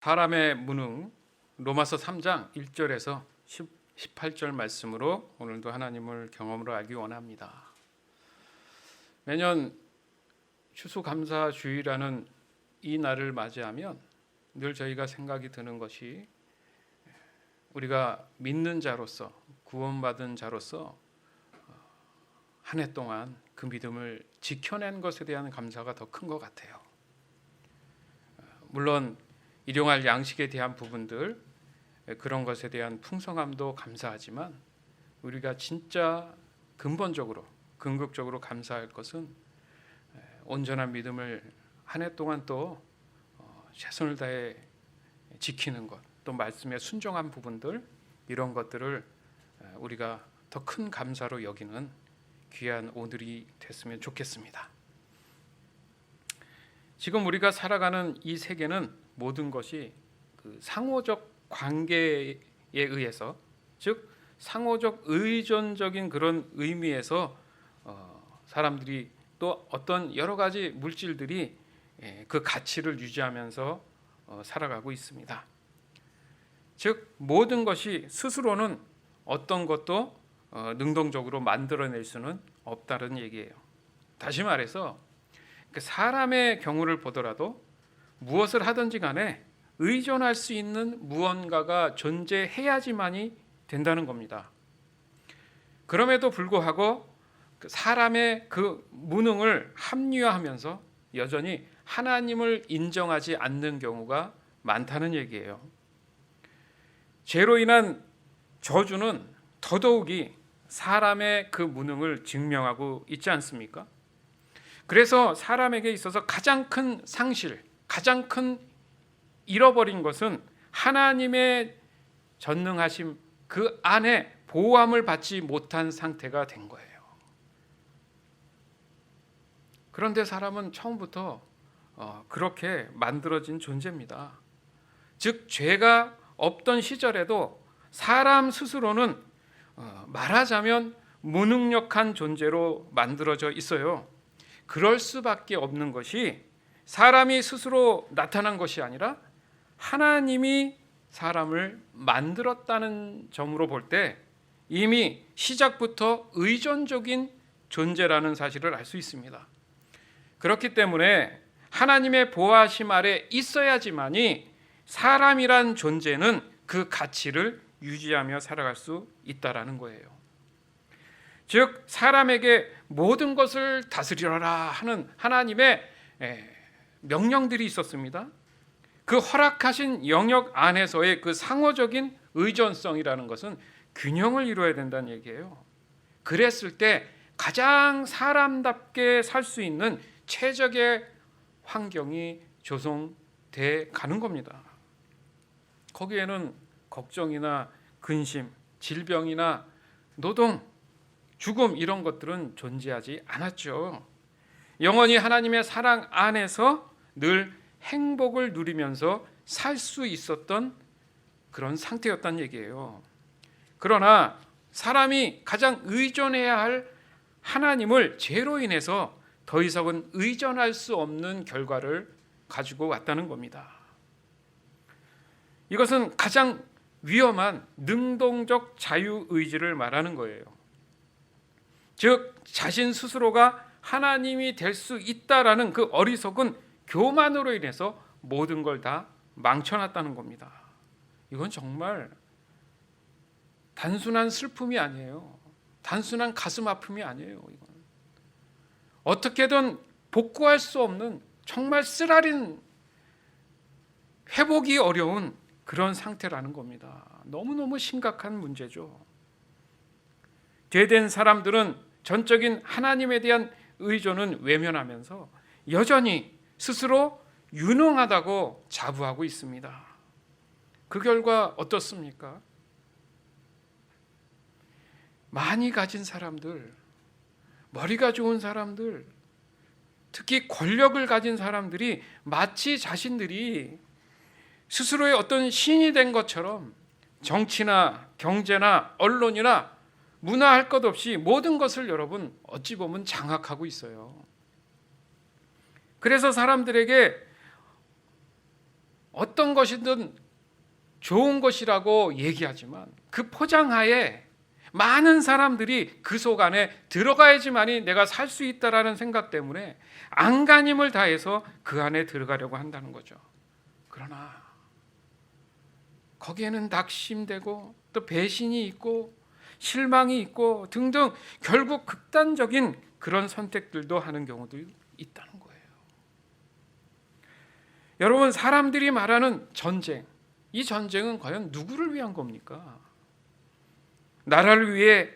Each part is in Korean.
사람의 무능, 로마서 3장 1절에서 18절 말씀으로 오늘도 하나님을 경험으로 알기 원합니다. 매년 추수감사주의라는 이 날을 맞이하면 늘 저희가 생각이 드는 것이 우리가 믿는 자로서, 구원받은 자로서 한 해 동안 그 믿음을 지켜낸 것에 대한 감사가 더 큰 것 같아요. 물론 일용할 양식에 대한 부분들, 그런 것에 대한 풍성함도 감사하지만 우리가 진짜 근본적으로, 궁극적으로 감사할 것은 온전한 믿음을 한 해 동안 또 최선을 다해 지키는 것, 또 말씀에 순종한 부분들, 이런 것들을 우리가 더 큰 감사로 여기는 귀한 오늘이 됐으면 좋겠습니다. 지금 우리가 살아가는 이 세계는 모든 것이 그 상호적 관계에 의해서, 즉 상호적 의존적인 그런 의미에서 사람들이 또 어떤 여러 가지 물질들이 그 가치를 유지하면서 살아가고 있습니다. 즉 모든 것이 스스로는 어떤 것도 능동적으로 만들어낼 수는 없다는 얘기예요. 다시 말해서 사람의 경우를 보더라도 무엇을 하든지 간에 의존할 수 있는 무언가가 존재해야지만이 된다는 겁니다. 그럼에도 불구하고 사람의 그 무능을 합리화하면서 여전히 하나님을 인정하지 않는 경우가 많다는 얘기예요. 죄로 인한 저주는 더더욱이 사람의 그 무능을 증명하고 있지 않습니까? 그래서 사람에게 있어서 가장 큰 상실, 가장 큰 잃어버린 것은 하나님의 전능하심 그 안에 보호함을 받지 못한 상태가 된 거예요. 그런데 사람은 처음부터 그렇게 만들어진 존재입니다. 즉 죄가 없던 시절에도 사람 스스로는 말하자면 무능력한 존재로 만들어져 있어요. 그럴 수밖에 없는 것이 사람이 스스로 나타난 것이 아니라 하나님이 사람을 만들었다는 점으로 볼 때 이미 시작부터 의존적인 존재라는 사실을 알 수 있습니다. 그렇기 때문에 하나님의 보호하심 아래 있어야지만이 사람이란 존재는 그 가치를 유지하며 살아갈 수 있다라는 거예요. 즉 사람에게 모든 것을 다스리라 하는 하나님의 명령들이 있었습니다. 그 허락하신 영역 안에서의 그 상호적인 의존성이라는 것은 균형을 이루어야 된다는 얘기예요. 그랬을 때 가장 사람답게 살 수 있는 최적의 환경이 조성돼 가는 겁니다. 거기에는 걱정이나 근심, 질병이나 노동, 죽음 이런 것들은 존재하지 않았죠. 영원히 하나님의 사랑 안에서 늘 행복을 누리면서 살 수 있었던 그런 상태였다는 얘기예요. 그러나 사람이 가장 의존해야 할 하나님을 죄로 인해서 더 이상은 의존할 수 없는 결과를 가지고 왔다는 겁니다. 이것은 가장 위험한 능동적 자유의지를 말하는 거예요. 즉 자신 스스로가 하나님이 될 수 있다라는 그 어리석은 교만으로 인해서 모든 걸 다 망쳐놨다는 겁니다. 이건 정말 단순한 슬픔이 아니에요. 단순한 가슴 아픔이 아니에요. 이건 어떻게든 복구할 수 없는 정말 쓰라린 회복이 어려운 그런 상태라는 겁니다. 너무너무 심각한 문제죠. 죄된 사람들은 전적인 하나님에 대한 의존은 외면하면서 여전히 스스로 유능하다고 자부하고 있습니다. 그 결과 어떻습니까? 많이 가진 사람들, 머리가 좋은 사람들, 특히 권력을 가진 사람들이 마치 자신들이 스스로의 어떤 신이 된 것처럼 정치나 경제나 언론이나 문화할 것 없이 모든 것을 여러분 어찌 보면 장악하고 있어요. 그래서 사람들에게 어떤 것이든 좋은 것이라고 얘기하지만 그 포장하에 많은 사람들이 그 속 안에 들어가야지만이 내가 살 수 있다라는 생각 때문에 안간힘을 다해서 그 안에 들어가려고 한다는 거죠. 그러나 거기에는 낙심되고 또 배신이 있고 실망이 있고 등등 결국 극단적인 그런 선택들도 하는 경우도 있다는 거예요. 여러분, 사람들이 말하는 전쟁, 이 전쟁은 과연 누구를 위한 겁니까? 나라를 위해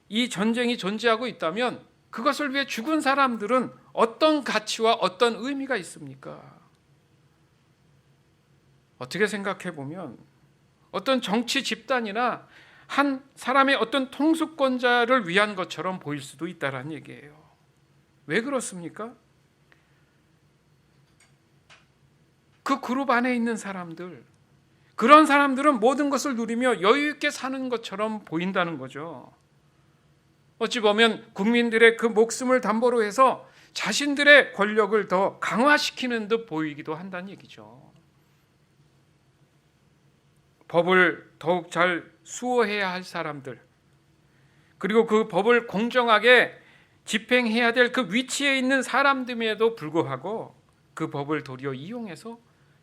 이 전쟁이 존재하고 있다면 그것을 위해 죽은 사람들은 어떤 가치와 어떤 의미가 있습니까? 어떻게 생각해 보면 어떤 정치 집단이나 한 사람의 어떤 통수권자를 위한 것처럼 보일 수도 있다는 얘기예요. 왜 그렇습니까? 그 그룹 안에 있는 사람들, 그런 사람들은 모든 것을 누리며 여유 있게 사는 것처럼 보인다는 거죠. 어찌 보면 국민들의 그 목숨을 담보로 해서 자신들의 권력을 더 강화시키는 듯 보이기도 한다는 얘기죠. 법을 더욱 잘 수호해야 할 사람들, 그리고 그 법을 공정하게 집행해야 될 그 위치에 있는 사람들에도 불구하고 그 법을 도리어 이용해서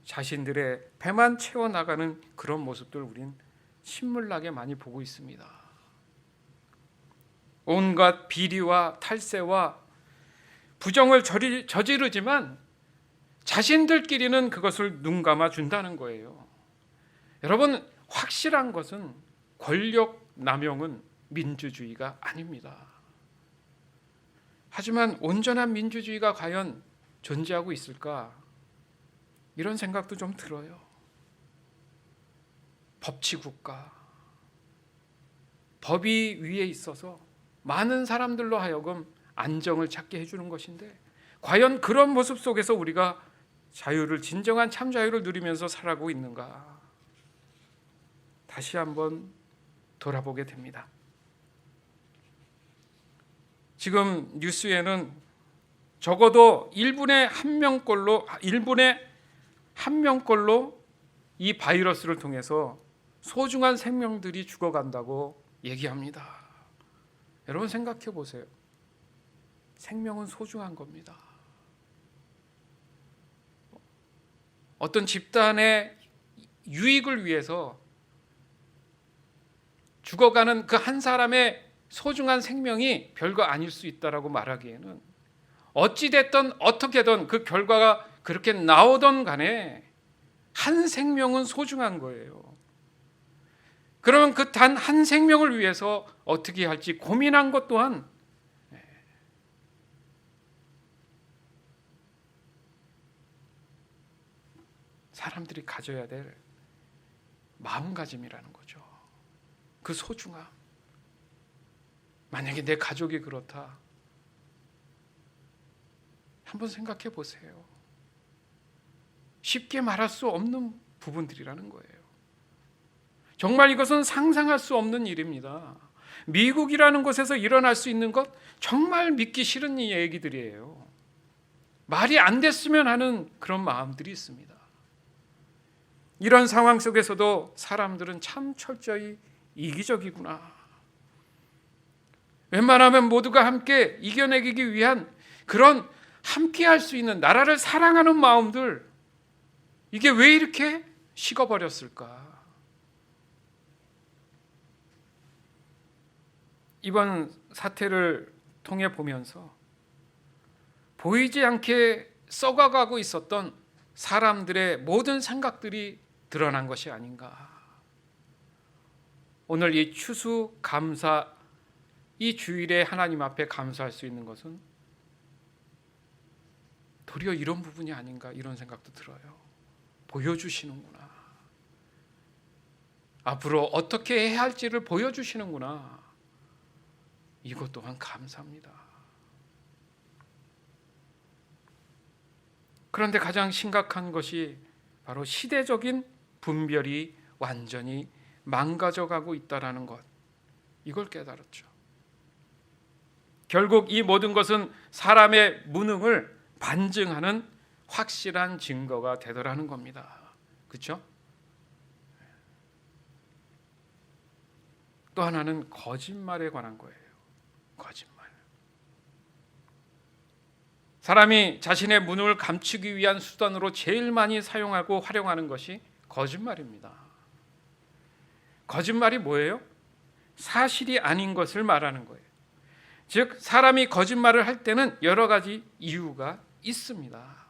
자신들의 배만 채워나가는 그런 모습들 우린 신물나게 많이 보고 있습니다. 온갖 비리와 탈세와 부정을 저지르지만 자신들끼리는 그것을 눈감아 준다는 거예요. 여러분, 확실한 것은 권력 남용은 민주주의가 아닙니다. 하지만 온전한 민주주의가 과연 존재하고 있을까? 이런 생각도 좀 들어요. 법치국가, 법이 위에 있어서 많은 사람들로 하여금 안정을 찾게 해주는 것인데 과연 그런 모습 속에서 우리가 자유를, 진정한 참 자유를 누리면서 살아가고 있는가? 다시 한번 돌아보게 됩니다. 지금 뉴스에는 적어도 1분에 1명꼴로 이 바이러스를 통해서 소중한 생명들이 죽어간다고 얘기합니다. 여러분 생각해 보세요. 생명은 소중한 겁니다. 어떤 집단의 유익을 위해서 죽어가는 그 한 사람의 소중한 생명이 별거 아닐 수 있다라고 말하기에는 어찌됐든 어떻게든 그 결과가 그렇게 나오던 간에 한 생명은 소중한 거예요. 그러면 그 단 한 생명을 위해서 어떻게 할지 고민한 것 또한 사람들이 가져야 될 마음가짐이라는 거죠. 그 소중함. 만약에 내 가족이 그렇다. 한번 생각해 보세요. 쉽게 말할 수 없는 부분들이라는 거예요. 정말 이것은 상상할 수 없는 일입니다. 미국이라는 곳에서 일어날 수 있는 것 정말 믿기 싫은 이 얘기들이에요. 말이 안 됐으면 하는 그런 마음들이 있습니다. 이런 상황 속에서도 사람들은 참 철저히 이기적이구나. 웬만하면 모두가 함께 이겨내기 위한 그런 함께 할 수 있는 나라를 사랑하는 마음들, 이게 왜 이렇게 식어버렸을까? 이번 사태를 통해 보면서 보이지 않게 썩어가고 있었던 사람들의 모든 생각들이 드러난 것이 아닌가. 오늘 이 추수감사, 이 주일에 하나님 앞에 감사할 수 있는 것은 도리어 이런 부분이 아닌가, 이런 생각도 들어요. 보여주시는구나. 앞으로 어떻게 해야 할지를 보여주시는구나. 이것 또한 감사합니다. 그런데 가장 심각한 것이 바로 시대적인 분별이 완전히 망가져가고 있다는 것, 이걸 깨달았죠. 결국 이 모든 것은 사람의 무능을 반증하는 확실한 증거가 되더라는 겁니다. 그렇죠? 또 하나는 거짓말에 관한 거예요. 거짓말. 사람이 자신의 무능을 감추기 위한 수단으로 제일 많이 사용하고 활용하는 것이 거짓말입니다. 거짓말이 뭐예요? 사실이 아닌 것을 말하는 거예요. 즉 사람이 거짓말을 할 때는 여러 가지 이유가 있습니다.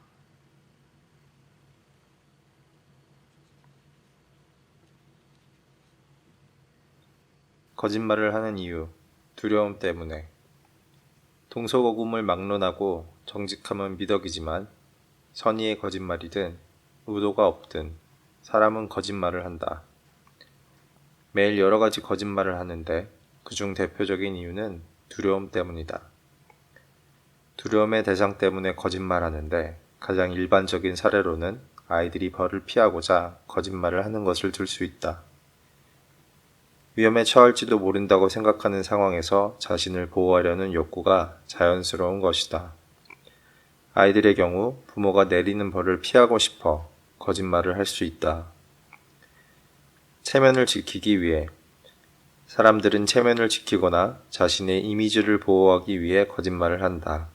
거짓말을 하는 이유, 두려움 때문에. 동서고금을 막론하고 정직함은 미덕이지만 선의의 거짓말이든 의도가 없든 사람은 거짓말을 한다. 매일 여러 가지 거짓말을 하는데 그중 대표적인 이유는 두려움 때문이다. 두려움의 대상 때문에 거짓말하는데 가장 일반적인 사례로는 아이들이 벌을 피하고자 거짓말을 하는 것을 들 수 있다. 위험에 처할지도 모른다고 생각하는 상황에서 자신을 보호하려는 욕구가 자연스러운 것이다. 아이들의 경우 부모가 내리는 벌을 피하고 싶어 거짓말을 할 수 있다. 체면을 지키기 위해. 사람들은 체면을 지키거나 자신의 이미지를 보호하기 위해 거짓말을 한다.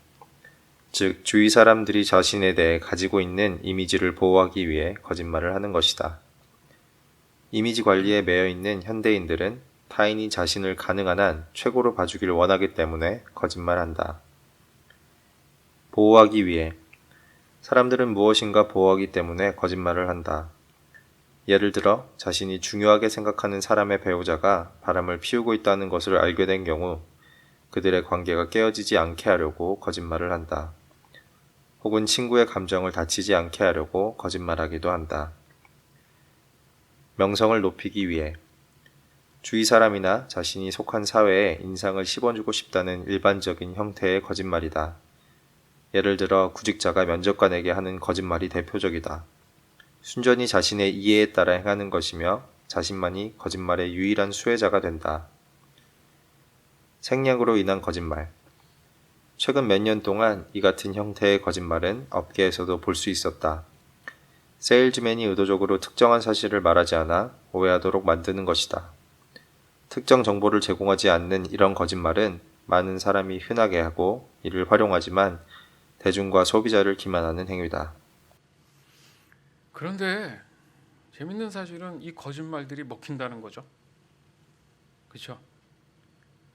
즉, 주위 사람들이 자신에 대해 가지고 있는 이미지를 보호하기 위해 거짓말을 하는 것이다. 이미지 관리에 매여 있는 현대인들은 타인이 자신을 가능한 한 최고로 봐주길 원하기 때문에 거짓말한다. 보호하기 위해. 사람들은 무엇인가 보호하기 때문에 거짓말을 한다. 예를 들어 자신이 중요하게 생각하는 사람의 배우자가 바람을 피우고 있다는 것을 알게 된 경우 그들의 관계가 깨어지지 않게 하려고 거짓말을 한다. 혹은 친구의 감정을 다치지 않게 하려고 거짓말하기도 한다. 명성을 높이기 위해. 주위 사람이나 자신이 속한 사회에 인상을 씹어주고 싶다는 일반적인 형태의 거짓말이다. 예를 들어 구직자가 면접관에게 하는 거짓말이 대표적이다. 순전히 자신의 이해에 따라 행하는 것이며 자신만이 거짓말의 유일한 수혜자가 된다. 생략으로 인한 거짓말. 최근 몇 년 동안 이 같은 형태의 거짓말은 업계에서도 볼 수 있었다. 세일즈맨이 의도적으로 특정한 사실을 말하지 않아 오해하도록 만드는 것이다. 특정 정보를 제공하지 않는 이런 거짓말은 많은 사람이 흔하게 하고 이를 활용하지만 대중과 소비자를 기만하는 행위다. 그런데 재밌는 사실은 이 거짓말들이 먹힌다는 거죠. 그렇죠?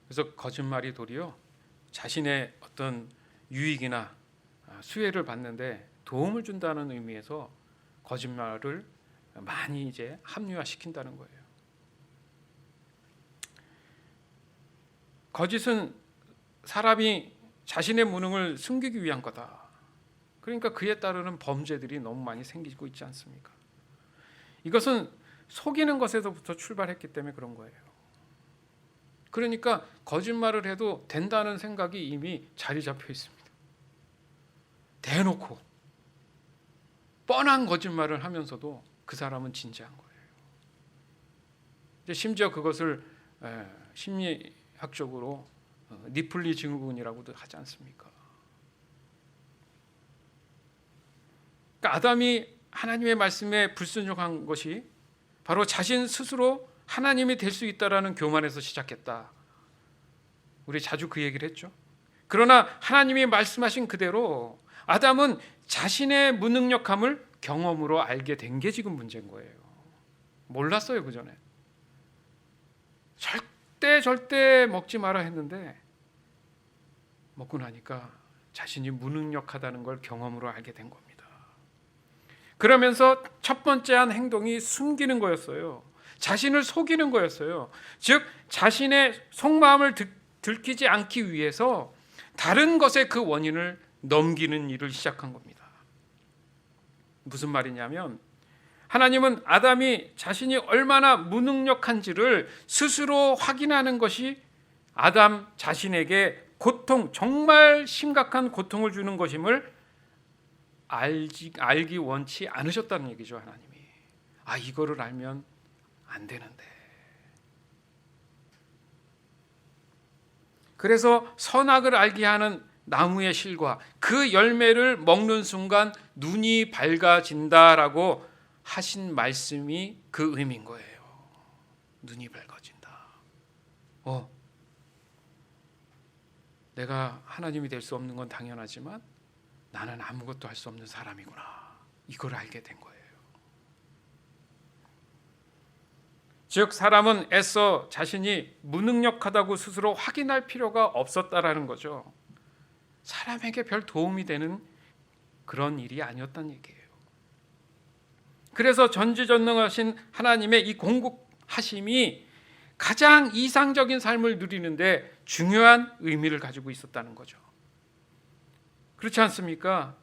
그래서 거짓말이 도리어 자신의 어떤 유익이나 수혜를 받는데 도움을 준다는 의미에서 거짓말을 많이 이제 합리화시킨다는 거예요. 거짓은 사람이 자신의 무능을 숨기기 위한 거다. 그러니까 그에 따르는 범죄들이 너무 많이 생기고 있지 않습니까? 이것은 속이는 것에서부터 출발했기 때문에 그런 거예요. 그러니까 거짓말을 해도 된다는 생각이 이미 자리 잡혀 있습니다. 대놓고 뻔한 거짓말을 하면서도 그 사람은 진지한 거예요. 이제 심지어 그것을 심리학적으로 니플리 증후군이라고도 하지 않습니까? 그러니까 아담이 하나님의 말씀에 불순종한 것이 바로 자신 스스로 하나님이 될 수 있다라는 교만에서 시작했다. 우리 자주 그 얘기를 했죠. 그러나 하나님이 말씀하신 그대로 아담은 자신의 무능력함을 경험으로 알게 된 게 지금 문제인 거예요. 몰랐어요, 그 전에. 절대 먹지 마라 했는데 먹고 나니까 자신이 무능력하다는 걸 경험으로 알게 된 겁니다. 그러면서 첫 번째 한 행동이 숨기는 거였어요. 자신을 속이는 거였어요. 즉 자신의 속마음을 들키지 않기 위해서 다른 것에 그 원인을 넘기는 일을 시작한 겁니다. 무슨 말이냐면 하나님은 아담이 자신이 얼마나 무능력한지를 스스로 확인하는 것이 아담 자신에게 고통, 정말 심각한 고통을 주는 것임을 알기 원치 않으셨다는 얘기죠. 하나님이. 이거를 알면 안 되는데. 그래서 선악을 알게 하는 나무의 실과 그 열매를 먹는 순간 눈이 밝아진다라고 하신 말씀이 그 의미인 거예요. 눈이 밝아진다. 내가 하나님이 될 수 없는 건 당연하지만 나는 아무것도 할 수 없는 사람이구나. 이걸 알게 된 거예요. 즉 사람은 애써 자신이 무능력하다고 스스로 확인할 필요가 없었다라는 거죠. 사람에게 별 도움이 되는 그런 일이 아니었다는 얘기예요. 그래서 전지전능하신 하나님의 이 공급하심이 가장 이상적인 삶을 누리는데 중요한 의미를 가지고 있었다는 거죠. 그렇지 않습니까?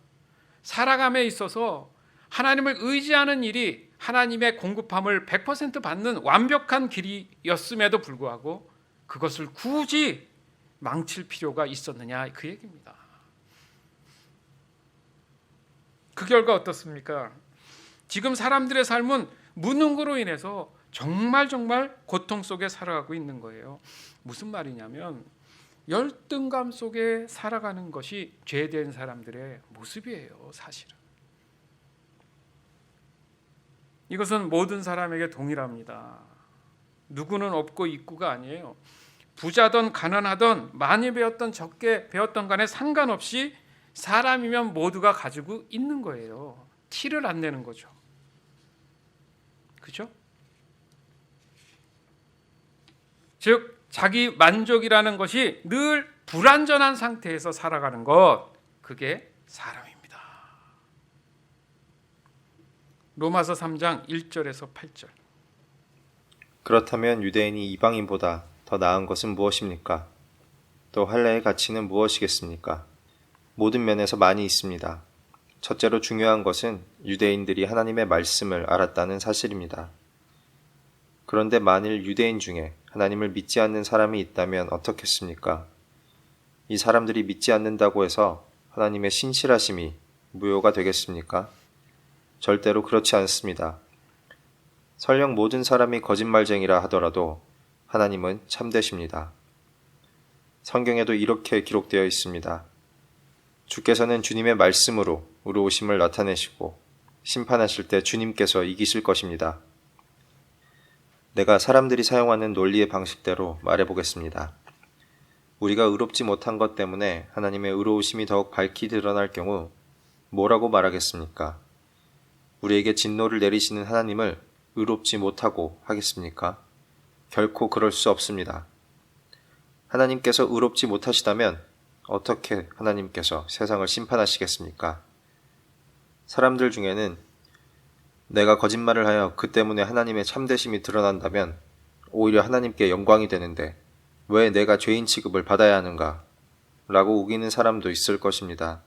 살아감에 있어서 하나님을 의지하는 일이 하나님의 공급함을 100% 받는 완벽한 길이었음에도 불구하고 그것을 굳이 망칠 필요가 있었느냐, 그 얘기입니다. 그 결과 어떻습니까? 지금 사람들의 삶은 무능으로 인해서 정말 고통 속에 살아가고 있는 거예요. 무슨 말이냐면 열등감 속에 살아가는 것이 죄된 사람들의 모습이에요, 사실은. 이것은 모든 사람에게 동일합니다. 누구는 없고 있고가 아니에요. 부자든 가난하든 많이 배웠던 적게 배웠던 간에 상관없이 사람이면 모두가 가지고 있는 거예요. 티를 안 내는 거죠. 그죠? 즉 자기 만족이라는 것이 늘 불완전한 상태에서 살아가는 것, 그게 사람입니다. 로마서 3장 1절에서 8절. 그렇다면 유대인이 이방인보다 더 나은 것은 무엇입니까? 또 할례의 가치는 무엇이겠습니까? 모든 면에서 많이 있습니다. 첫째로 중요한 것은 유대인들이 하나님의 말씀을 알았다는 사실입니다. 그런데 만일 유대인 중에 하나님을 믿지 않는 사람이 있다면 어떻겠습니까? 이 사람들이 믿지 않는다고 해서 하나님의 신실하심이 무효가 되겠습니까? 절대로 그렇지 않습니다. 설령 모든 사람이 거짓말쟁이라 하더라도 하나님은 참되십니다. 성경에도 이렇게 기록되어 있습니다. 주께서는 주님의 말씀으로 의로우심을 나타내시고 심판하실 때 주님께서 이기실 것입니다. 내가 사람들이 사용하는 논리의 방식대로 말해보겠습니다. 우리가 의롭지 못한 것 때문에 하나님의 의로우심이 더욱 밝히 드러날 경우 뭐라고 말하겠습니까? 우리에게 진노를 내리시는 하나님을 의롭지 못하고 하겠습니까? 결코 그럴 수 없습니다. 하나님께서 의롭지 못하시다면 어떻게 하나님께서 세상을 심판하시겠습니까? 사람들 중에는 내가 거짓말을 하여 그 때문에 하나님의 참되심이 드러난다면 오히려 하나님께 영광이 되는데 왜 내가 죄인 취급을 받아야 하는가? 라고 우기는 사람도 있을 것입니다.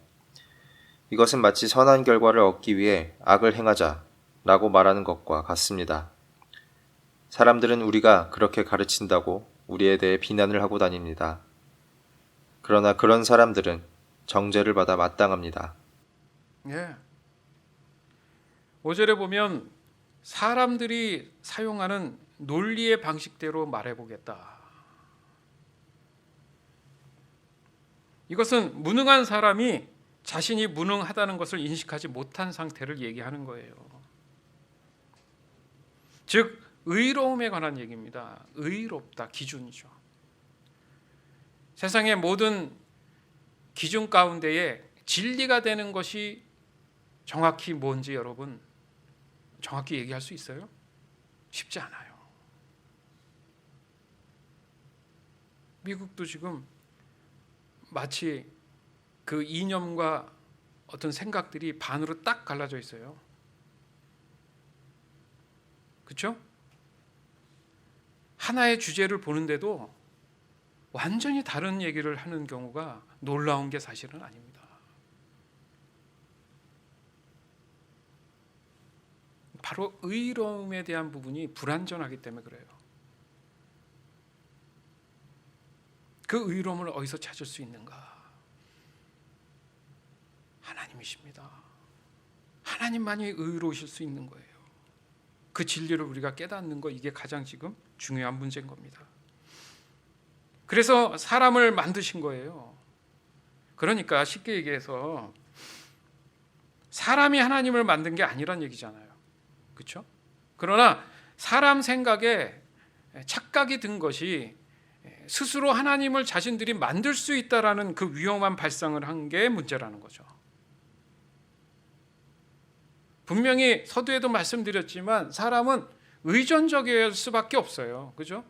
이것은 마치 선한 결과를 얻기 위해 악을 행하자 라고 말하는 것과 같습니다. 사람들은 우리가 그렇게 가르친다고 우리에 대해 비난을 하고 다닙니다. 그러나 그런 사람들은 정죄를 받아 마땅합니다. 5절에 보면 사람들이 사용하는 논리의 방식대로 말해보겠다. 이것은 무능한 사람이 자신이 무능하다는 것을 인식하지 못한 상태를 얘기하는 거예요. 즉 의로움에 관한 얘기입니다. 의롭다, 기준이죠. 세상의 모든 기준 가운데에 진리가 되는 것이 정확히 뭔지 여러분 정확히 얘기할 수 있어요? 쉽지 않아요. 미국도 지금 마치 그 이념과 어떤 생각들이 반으로 딱 갈라져 있어요. 그렇죠? 하나의 주제를 보는데도 완전히 다른 얘기를 하는 경우가 놀라운 게 사실은 아닙니다. 바로 의로움에 대한 부분이 불완전하기 때문에 그래요. 그 의로움을 어디서 찾을 수 있는가? 하나님이십니다. 하나님만이 의로우실 수 있는 거예요. 그 진리를 우리가 깨닫는 거, 이게 가장 지금 중요한 문제인 겁니다. 그래서 사람을 만드신 거예요. 그러니까 쉽게 얘기해서 사람이 하나님을 만든 게 아니란 얘기잖아요. 그렇죠? 그러나 사람 생각에 착각이 든 것이 스스로 하나님을 자신들이 만들 수 있다라는 그 위험한 발상을 한 게 문제라는 거죠. 분명히 서두에도 말씀드렸지만 사람은 의존적일 수밖에 없어요. 그죠?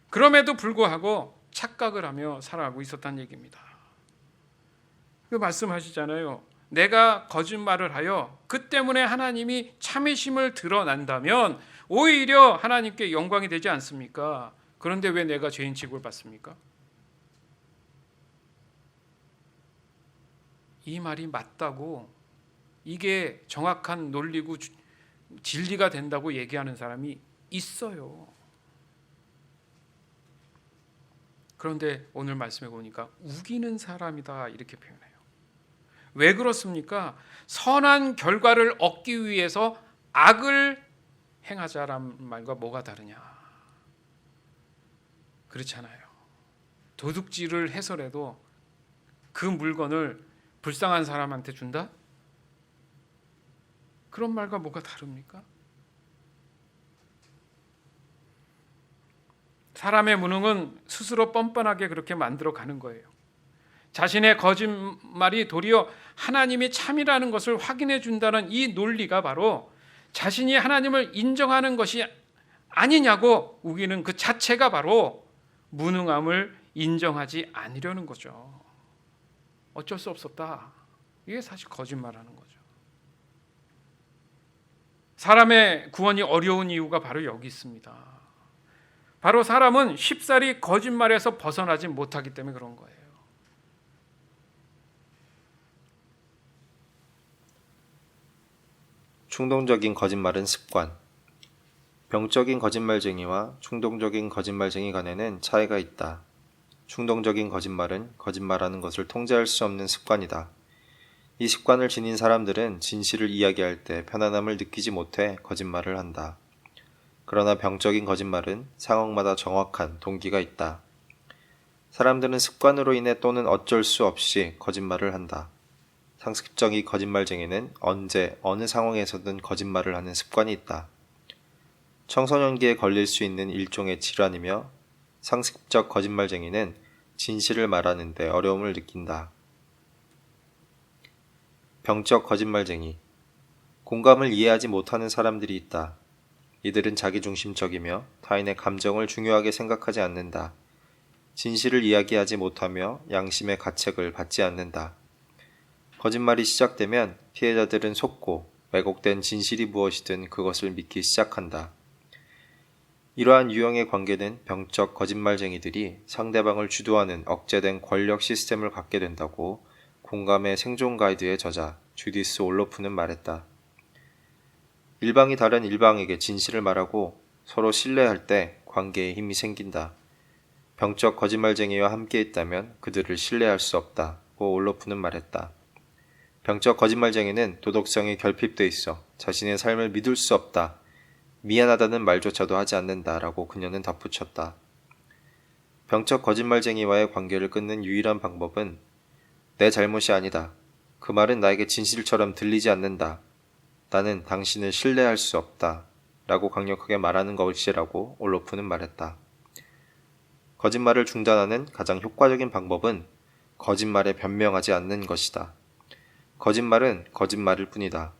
그럼에도 불구하고 착각을 하며 살아가고 있었다는 얘기입니다. 그 말씀하시잖아요. 내가 거짓말을 하여 그 때문에 하나님이 참으심을 드러난다면 오히려 하나님께 영광이 되지 않습니까? 그런데 왜 내가 죄인 취급을 받습니까? 이 말이 맞다고, 이게 정확한 논리고 진리가 된다고 얘기하는 사람이 있어요. 그런데 오늘 말씀에 보니까 우기는 사람이다 이렇게 표현해요. 왜 그렇습니까? 선한 결과를 얻기 위해서 악을 행하자란 말과 뭐가 다르냐? 그렇잖아요. 도둑질을 해서라도 그 물건을 불쌍한 사람한테 준다? 그런 말과 뭐가 다릅니까? 사람의 무능은 스스로 뻔뻔하게 그렇게 만들어 가는 거예요. 자신의 거짓말이 도리어 하나님이 참이라는 것을 확인해 준다는 이 논리가 바로 자신이 하나님을 인정하는 것이 아니냐고 우기는 그 자체가 바로 무능함을 인정하지 않으려는 거죠. 어쩔 수 없었다. 이게 사실 거짓말하는 거죠. 사람의 구원이 어려운 이유가 바로 여기 있습니다. 바로 사람은 쉽사리 거짓말에서 벗어나지 못하기 때문에 그런 거예요. 충동적인 거짓말은 습관. 병적인 거짓말쟁이와 충동적인 거짓말쟁이 간에는 차이가 있다. 충동적인 거짓말은 거짓말하는 것을 통제할 수 없는 습관이다. 이 습관을 지닌 사람들은 진실을 이야기할 때 편안함을 느끼지 못해 거짓말을 한다. 그러나 병적인 거짓말은 상황마다 정확한 동기가 있다. 사람들은 습관으로 인해 또는 어쩔 수 없이 거짓말을 한다. 상습적인 거짓말쟁이는 언제 어느 상황에서든 거짓말을 하는 습관이 있다. 청소년기에 걸릴 수 있는 일종의 질환이며 상습적 거짓말쟁이는 진실을 말하는 데 어려움을 느낀다. 병적 거짓말쟁이. 공감을 이해하지 못하는 사람들이 있다. 이들은 자기중심적이며 타인의 감정을 중요하게 생각하지 않는다. 진실을 이야기하지 못하며 양심의 가책을 받지 않는다. 거짓말이 시작되면 피해자들은 속고 왜곡된 진실이 무엇이든 그것을 믿기 시작한다. 이러한 유형의 관계는 병적 거짓말쟁이들이 상대방을 주도하는 억제된 권력 시스템을 갖게 된다고 공감의 생존 가이드의 저자 주디스 올로프는 말했다. 일방이 다른 일방에게 진실을 말하고 서로 신뢰할 때 관계에 힘이 생긴다. 병적 거짓말쟁이와 함께 있다면 그들을 신뢰할 수 없다고 올로프는 말했다. 병적 거짓말쟁이는 도덕성이 결핍돼 있어 자신의 삶을 믿을 수 없다. 미안하다는 말조차도 하지 않는다라고 그녀는 덧붙였다. 병적 거짓말쟁이와의 관계를 끊는 유일한 방법은 내 잘못이 아니다. 그 말은 나에게 진실처럼 들리지 않는다. 나는 당신을 신뢰할 수 없다. 라고 강력하게 말하는 것이라고 올로프는 말했다. 거짓말을 중단하는 가장 효과적인 방법은 거짓말에 변명하지 않는 것이다. 거짓말은 거짓말일 뿐이다.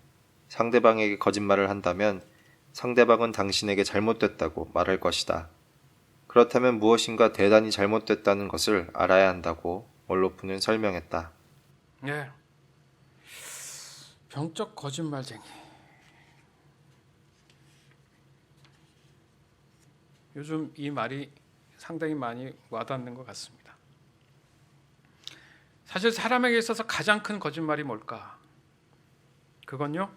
상대방에게 거짓말을 한다면 상대방은 당신에게 잘못됐다고 말할 것이다. 그렇다면 무엇인가 대단히 잘못됐다는 것을 알아야 한다고 올로프는 설명했다. 네. 병적 거짓말쟁이. 요즘 이 말이 상당히 많이 와닿는 것 같습니다. 사실 사람에게 있어서 가장 큰 거짓말이 뭘까? 그건요,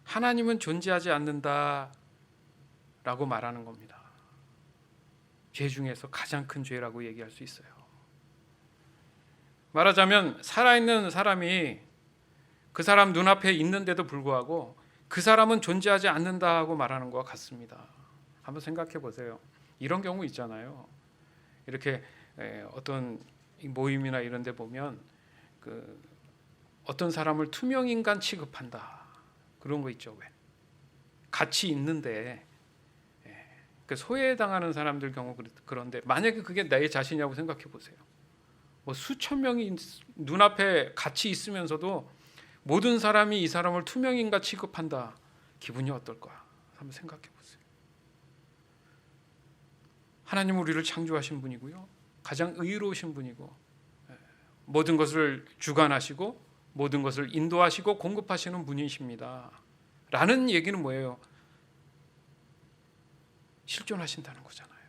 하나님은 존재하지 않는다 라고 말하는 겁니다. 죄 중에서 가장 큰 죄라고 얘기할 수 있어요. 말하자면 살아있는 사람이 그 사람 눈앞에 있는데도 불구하고 그 사람은 존재하지 않는다고 말하는 것과 같습니다. 한번 생각해 보세요. 이런 경우 있잖아요. 이렇게 어떤 모임이나 이런 데 보면 어떤 사람을 투명인간 취급한다. 그런 거 있죠. 왜? 가치 있는데 그 소외당하는 사람들 경우 그런데 만약에 그게 내 자신이라고 생각해 보세요. 뭐 수천 명이 눈앞에 같이 있으면서도 모든 사람이 이 사람을 투명인가 취급한다. 기분이 어떨까? 한번 생각해 보세요. 하나님은 우리를 창조하신 분이고요. 가장 의로우신 분이고 모든 것을 주관하시고 모든 것을 인도하시고 공급하시는 분이십니다. 라는 얘기는 뭐예요? 실존하신다는 거잖아요.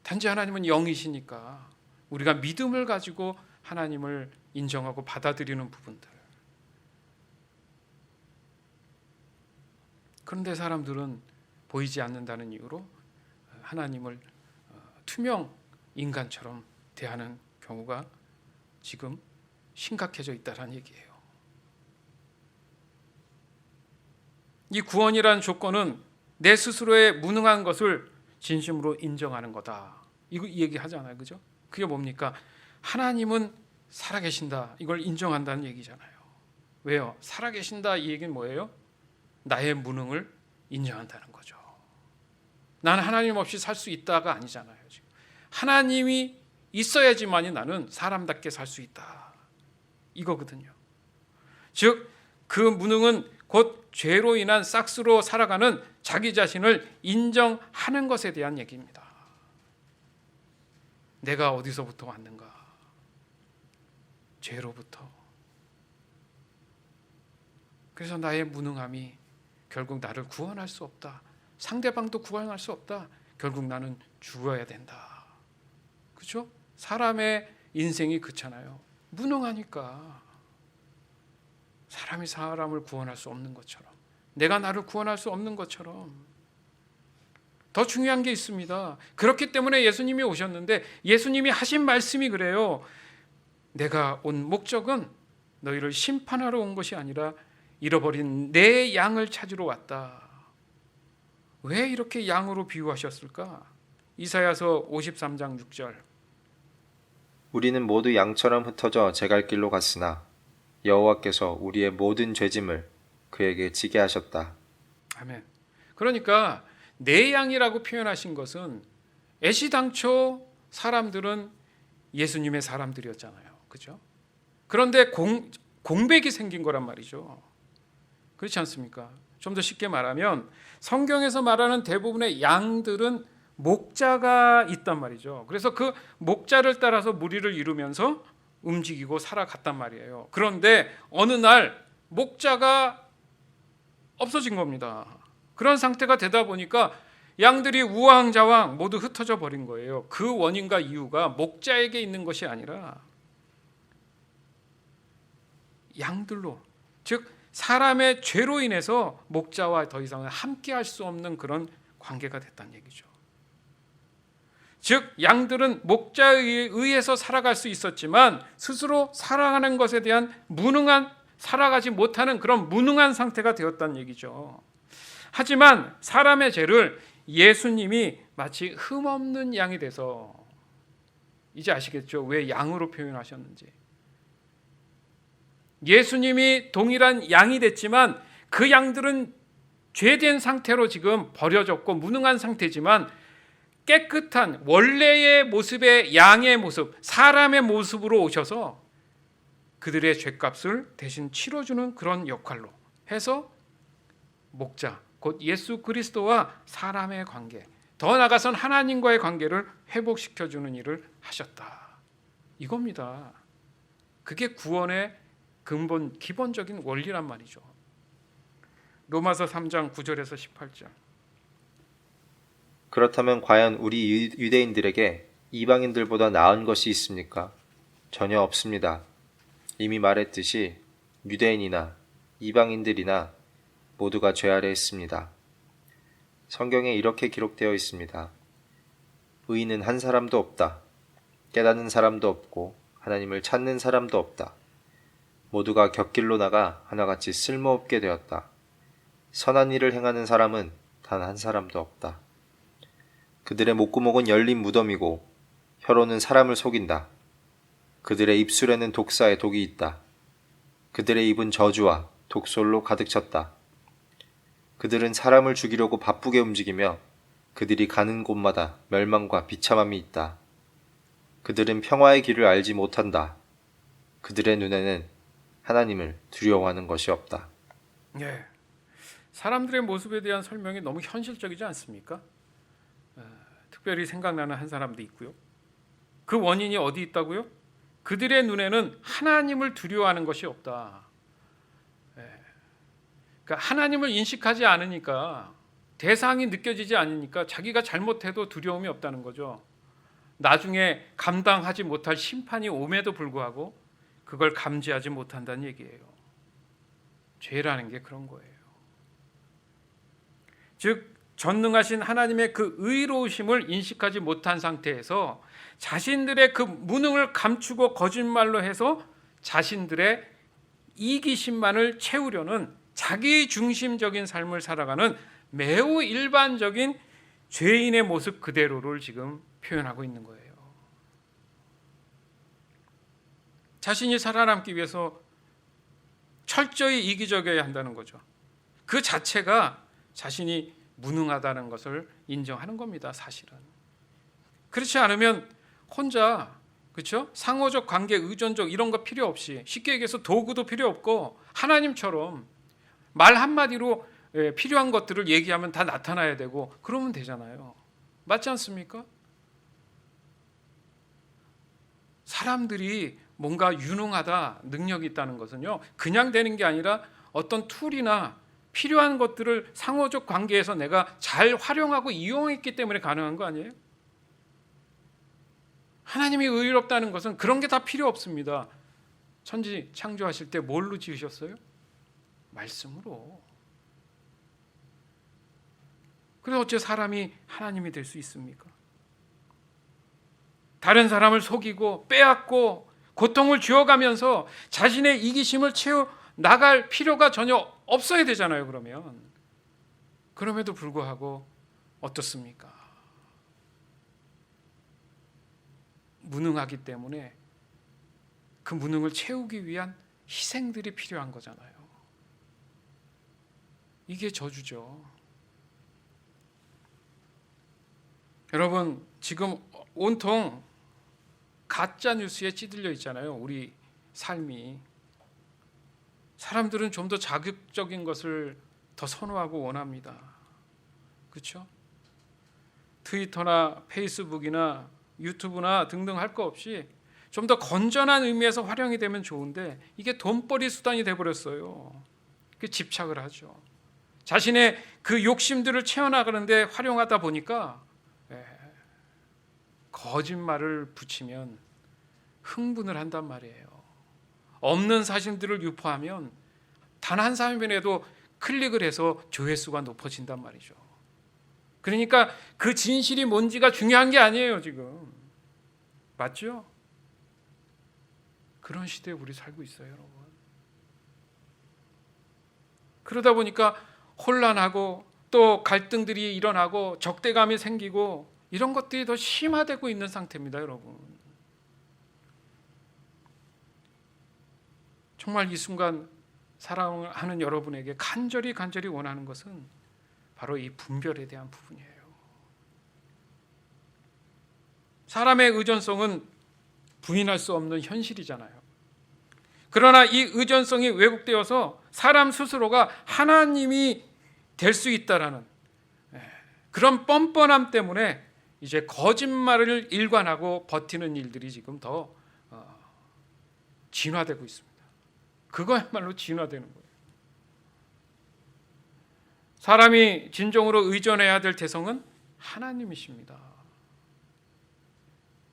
단지 하나님은 영이시니까 우리가 믿음을 가지고 하나님을 인정하고 받아들이는 부분들. 그런데 사람들은 보이지 않는다는 이유로 하나님을 투명 인간처럼 대하는 경우가 지금 심각해져 있다는 얘기예요. 이 구원이라는 조건은 내 스스로의 무능한 것을 진심으로 인정하는 거다. 이거 얘기하잖아요. 그죠? 그게 뭡니까? 하나님은 살아계신다. 이걸 인정한다는 얘기잖아요. 왜요? 살아계신다 이 얘기는 뭐예요? 나의 무능을 인정한다는 거죠. 나는 하나님 없이 살 수 있다가 아니잖아요. 지금. 하나님이 있어야지만이 나는 사람답게 살 수 있다. 이거거든요. 즉, 그 무능은 곧 죄로 인한 싹스로 살아가는 자기 자신을 인정하는 것에 대한 얘기입니다. 내가 어디서부터 왔는가? 죄로부터. 그래서 나의 무능함이 결국 나를 구원할 수 없다. 상대방도 구원할 수 없다. 결국 나는 죽어야 된다. 그렇죠? 사람의 인생이 그렇잖아요. 무능하니까 사람이 사람을 구원할 수 없는 것처럼, 내가 나를 구원할 수 없는 것처럼. 더 중요한 게 있습니다. 그렇기 때문에 예수님이 오셨는데 예수님이 하신 말씀이 그래요. 내가 온 목적은 너희를 심판하러 온 것이 아니라 잃어버린 내 양을 찾으러 왔다. 왜 이렇게 양으로 비유하셨을까? 이사야서 53장 6절. 우리는 모두 양처럼 흩어져 제갈 길로 갔으나 여호와께서 우리의 모든 죄짐을 그에게 지게 하셨다. 아멘. 그러니까 내 양이라고 표현하신 것은 애시당초 사람들은 예수님의 사람들이었잖아요. 그죠? 그런데 공백이 생긴 거란 말이죠. 그렇지 않습니까? 좀 더 쉽게 말하면 성경에서 말하는 대부분의 양들은 목자가 있단 말이죠. 그래서 그 목자를 따라서 무리를 이루면서 움직이고 살아갔단 말이에요. 그런데 어느 날 목자가 없어진 겁니다. 그런 상태가 되다 보니까 양들이 우왕좌왕 모두 흩어져 버린 거예요. 그 원인과 이유가 목자에게 있는 것이 아니라 양들로, 즉 사람의 죄로 인해서 목자와 더 이상 함께할 수 없는 그런 관계가 됐다는 얘기죠. 즉 양들은 목자에 의해서 살아갈 수 있었지만 스스로 살아가는 것에 대한 살아가지 못하는 그런 무능한 상태가 되었다는 얘기죠. 하지만 사람의 죄를 예수님이 마치 흠없는 양이 돼서, 이제 아시겠죠? 왜 양으로 표현하셨는지. 예수님이 동일한 양이 됐지만 그 양들은 죄된 상태로 지금 버려졌고 무능한 상태지만 깨끗한 원래의 모습의 양의 모습, 사람의 모습으로 오셔서 그들의 죄값을 대신 치러주는 그런 역할로 해서 목자, 곧 예수 그리스도와 사람의 관계, 더 나아가선 하나님과의 관계를 회복시켜주는 일을 하셨다. 이겁니다. 그게 구원의 기본적인 원리란 말이죠. 로마서 3장 9절에서 18절. 그렇다면 과연 우리 유대인들에게 이방인들보다 나은 것이 있습니까? 전혀 없습니다. 이미 말했듯이 유대인이나 이방인들이나 모두가 죄 아래 있습니다. 성경에 이렇게 기록되어 있습니다. 의인은 한 사람도 없다. 깨닫는 사람도 없고 하나님을 찾는 사람도 없다. 모두가 곁길로 나가 하나같이 쓸모없게 되었다. 선한 일을 행하는 사람은 단 한 사람도 없다. 그들의 목구멍은 열린 무덤이고 혀로는 사람을 속인다. 그들의 입술에는 독사의 독이 있다. 그들의 입은 저주와 독솔로 가득 찼다. 그들은 사람을 죽이려고 바쁘게 움직이며 그들이 가는 곳마다 멸망과 비참함이 있다. 그들은 평화의 길을 알지 못한다. 그들의 눈에는 하나님을 두려워하는 것이 없다. 예, 사람들의 모습에 대한 설명이 너무 현실적이지 않습니까? 특별히 생각나는 한 사람도 있고요. 그 원인이 어디 있다고요? 그들의 눈에는 하나님을 두려워하는 것이 없다. 그러니까 하나님을 인식하지 않으니까, 대상이 느껴지지 않으니까 자기가 잘못해도 두려움이 없다는 거죠. 나중에 감당하지 못할 심판이 옴에도 불구하고 그걸 감지하지 못한다는 얘기예요. 죄라는 게 그런 거예요. 즉 전능하신 하나님의 그 의로우심을 인식하지 못한 상태에서 자신들의 그 무능을 감추고 거짓말로 해서 자신들의 이기심만을 채우려는 자기 중심적인 삶을 살아가는 매우 일반적인 죄인의 모습 그대로를 지금 표현하고 있는 거예요. 자신이 살아남기 위해서 철저히 이기적이어야 한다는 거죠. 그 자체가 자신이 무능하다는 것을 인정하는 겁니다, 사실은. 그렇지 않으면 혼자, 그렇죠? 상호적 관계, 의존적 이런 거 필요 없이, 쉽게 얘기해서 도구도 필요 없고 하나님처럼 말 한마디로 필요한 것들을 얘기하면 다 나타나야 되고 그러면 되잖아요. 맞지 않습니까? 사람들이 뭔가 유능하다, 능력이 있다는 것은요, 그냥 되는 게 아니라 어떤 툴이나 필요한 것들을 상호적 관계에서 내가 잘 활용하고 이용했기 때문에 가능한 거 아니에요? 하나님이 의롭다는 것은 그런 게 다 필요 없습니다. 천지 창조하실 때 뭘로 지으셨어요? 말씀으로. 그래서 어째 사람이 하나님이 될 수 있습니까? 다른 사람을 속이고 빼앗고 고통을 주어가면서 자신의 이기심을 채워 나갈 필요가 전혀 없어야 되잖아요. 그럼에도 불구하고 어떻습니까? 무능하기 때문에 그 무능을 채우기 위한 희생들이 필요한 거잖아요. 이게 저주죠. 여러분, 지금 온통 가짜 뉴스에 찌들려 있잖아요. 우리 삶이. 사람들은 좀 더 자극적인 것을 더 선호하고 원합니다. 그렇죠? 트위터나 페이스북이나 유튜브나 등등 할 거 없이 좀 더 건전한 의미에서 활용이 되면 좋은데 이게 돈벌이 수단이 돼버렸어요. 그 집착을 하죠. 자신의 그 욕심들을 채워나가는데 활용하다 보니까 거짓말을 붙이면 흥분을 한단 말이에요. 없는 사실들을 유포하면 단 한 사람이라도 클릭을 해서 조회수가 높아진단 말이죠. 그러니까 그 진실이 뭔지가 중요한 게 아니에요, 지금. 맞죠? 그런 시대에 우리 살고 있어요, 여러분. 그러다 보니까 혼란하고 또 갈등들이 일어나고 적대감이 생기고 이런 것들이 더 심화되고 있는 상태입니다, 여러분. 정말 이 순간 사랑하는 여러분에게 간절히 원하는 것은 바로 이 분별에 대한 부분이에요. 사람의 의존성은 부인할 수 없는 현실이잖아요. 그러나 이 의존성이 왜곡되어서 사람 스스로가 하나님이 될 수 있다라는 그런 뻔뻔함 때문에 이제 거짓말을 일관하고 버티는 일들이 지금 더 진화되고 있습니다. 그거야말로 진화되는 거예요. 사람이 진정으로 의존해야 될 대상은 하나님이십니다.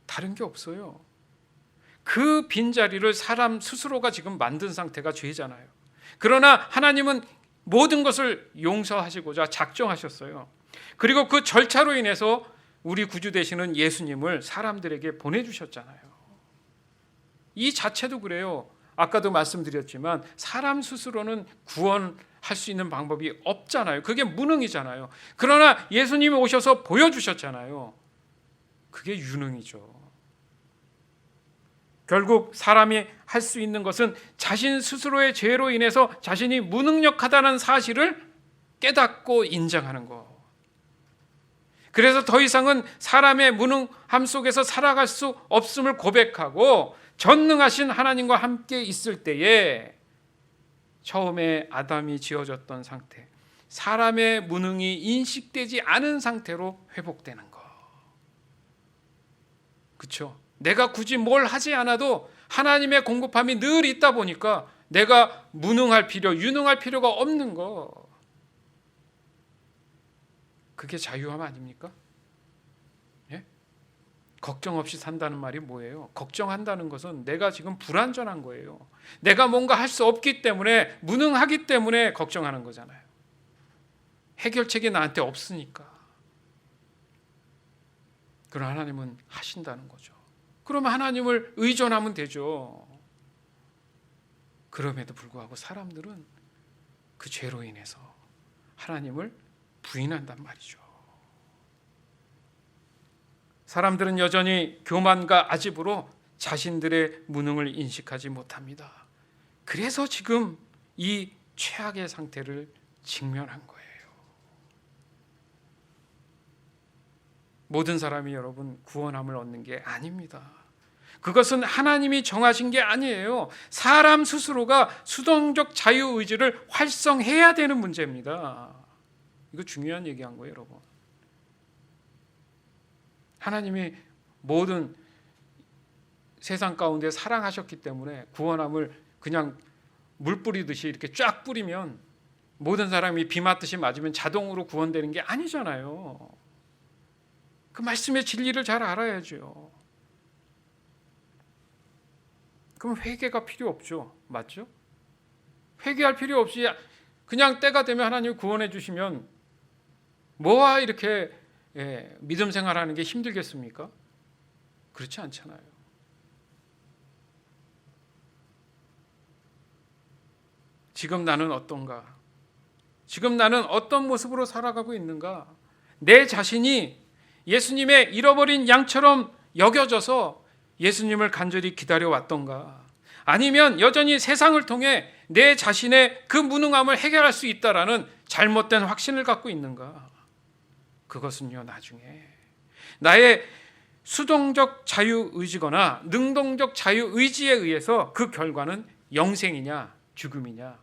다른 게 없어요. 그 빈자리를 사람 스스로가 지금 만든 상태가 죄잖아요. 그러나 하나님은 모든 것을 용서하시고자 작정하셨어요. 그리고 그 절차로 인해서 우리 구주 되시는 예수님을 사람들에게 보내주셨잖아요. 이 자체도 그래요. 아까도 말씀드렸지만 사람 스스로는 구원할 수 있는 방법이 없잖아요. 그게 무능이잖아요. 그러나 예수님이 오셔서 보여주셨잖아요. 그게 유능이죠. 결국 사람이 할 수 있는 것은 자신 스스로의 죄로 인해서 자신이 무능력하다는 사실을 깨닫고 인정하는 것. 그래서 더 이상은 사람의 무능함 속에서 살아갈 수 없음을 고백하고 전능하신 하나님과 함께 있을 때에 처음에 아담이 지어졌던 상태, 사람의 무능이 인식되지 않은 상태로 회복되는 것. 그렇죠? 내가 굳이 뭘 하지 않아도 하나님의 공급함이 늘 있다 보니까 내가 무능할 필요, 유능할 필요가 없는 거. 그게 자유함 아닙니까? 예? 걱정 없이 산다는 말이 뭐예요? 걱정한다는 것은 내가 지금 불완전한 거예요. 내가 뭔가 할 수 없기 때문에, 무능하기 때문에 걱정하는 거잖아요. 해결책이 나한테 없으니까. 그럼 하나님은 하신다는 거죠. 그러면 하나님을 의존하면 되죠. 그럼에도 불구하고 사람들은 그 죄로 인해서 하나님을 부인한단 말이죠. 사람들은 여전히 교만과 아집으로 자신들의 무능을 인식하지 못합니다. 그래서 지금 이 최악의 상태를 직면한 거예요. 모든 사람이 여러분 구원함을 얻는 게 아닙니다. 그것은 하나님이 정하신 게 아니에요. 사람 스스로가 수동적 자유의지를 활성해야 되는 문제입니다. 이거 중요한 얘기한 거예요, 여러분. 하나님이 모든 세상 가운데 사랑하셨기 때문에 구원함을 그냥 물 뿌리듯이 이렇게 쫙 뿌리면 모든 사람이 비 맞듯이 맞으면 자동으로 구원되는 게 아니잖아요. 그 말씀의 진리를 잘 알아야죠. 그럼 회개가 필요 없죠. 맞죠? 회개할 필요 없이 그냥 때가 되면 하나님이 구원해 주시면 뭐가 이렇게 믿음 생활하는 게 힘들겠습니까? 그렇지 않잖아요. 지금 나는 어떤가? 지금 나는 어떤 모습으로 살아가고 있는가? 내 자신이 예수님의 잃어버린 양처럼 여겨져서 예수님을 간절히 기다려왔던가? 아니면 여전히 세상을 통해 내 자신의 그 무능함을 해결할 수 있다라는 잘못된 확신을 갖고 있는가? 그것은요, 나중에 나의 수동적 자유의지거나 능동적 자유의지에 의해서 그 결과는 영생이냐 죽음이냐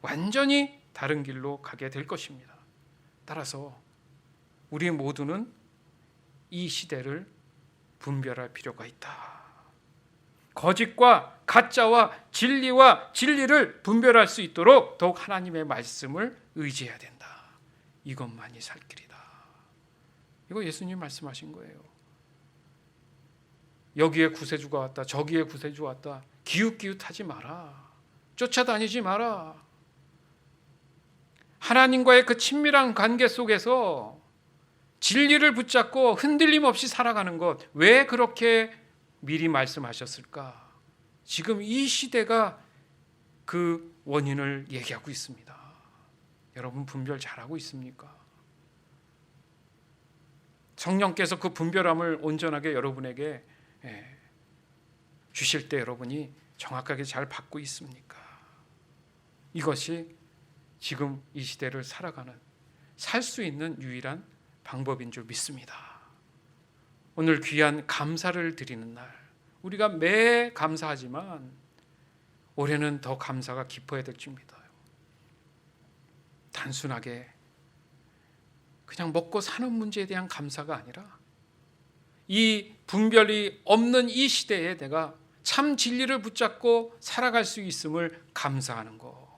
완전히 다른 길로 가게 될 것입니다. 따라서 우리 모두는 이 시대를 분별할 필요가 있다. 거짓과 가짜와 진리와 진리를 분별할 수 있도록 더욱 하나님의 말씀을 의지해야 된다. 이것만이 살 길이다. 이거 예수님 말씀하신 거예요. 여기에 구세주가 왔다, 저기에 구세주가 왔다. 기웃기웃하지 마라. 쫓아다니지 마라. 하나님과의 그 친밀한 관계 속에서 진리를 붙잡고 흔들림 없이 살아가는 것, 왜 그렇게 미리 말씀하셨을까? 지금 이 시대가 그 원인을 얘기하고 있습니다. 여러분 분별 잘하고 있습니까? 성령께서 그 분별함을 온전하게 여러분에게 주실 때 여러분이 정확하게 잘 받고 있습니까? 이것이 지금 이 시대를 살아가는, 살 수 있는 유일한 방법인 줄 믿습니다. 오늘 귀한 감사를 드리는 날, 우리가 매 감사하지만 올해는 더 감사가 깊어야 될 줄 믿어요. 단순하게 그냥 먹고 사는 문제에 대한 감사가 아니라 이 분별이 없는 이 시대에 내가 참 진리를 붙잡고 살아갈 수 있음을 감사하는 것.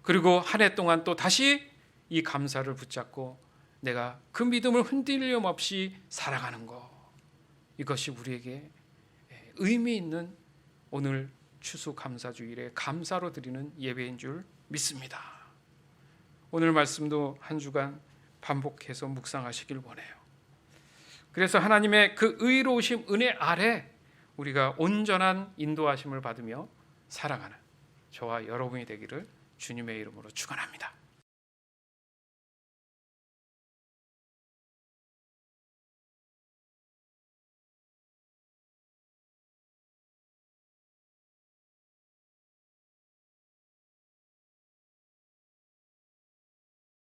그리고 한 해 동안 또 다시 이 감사를 붙잡고 내가 그 믿음을 흔들림 없이 살아가는 것. 이것이 우리에게 의미 있는 오늘 추수감사주일에 감사로 드리는 예배인 줄 믿습니다. 오늘 말씀도 한 주간 반복해서 묵상하시길 원해요. 그래서 하나님의 그 의로우심 은혜 아래 우리가 온전한 인도하심을 받으며 살아가는 저와 여러분이 되기를 주님의 이름으로 축원합니다.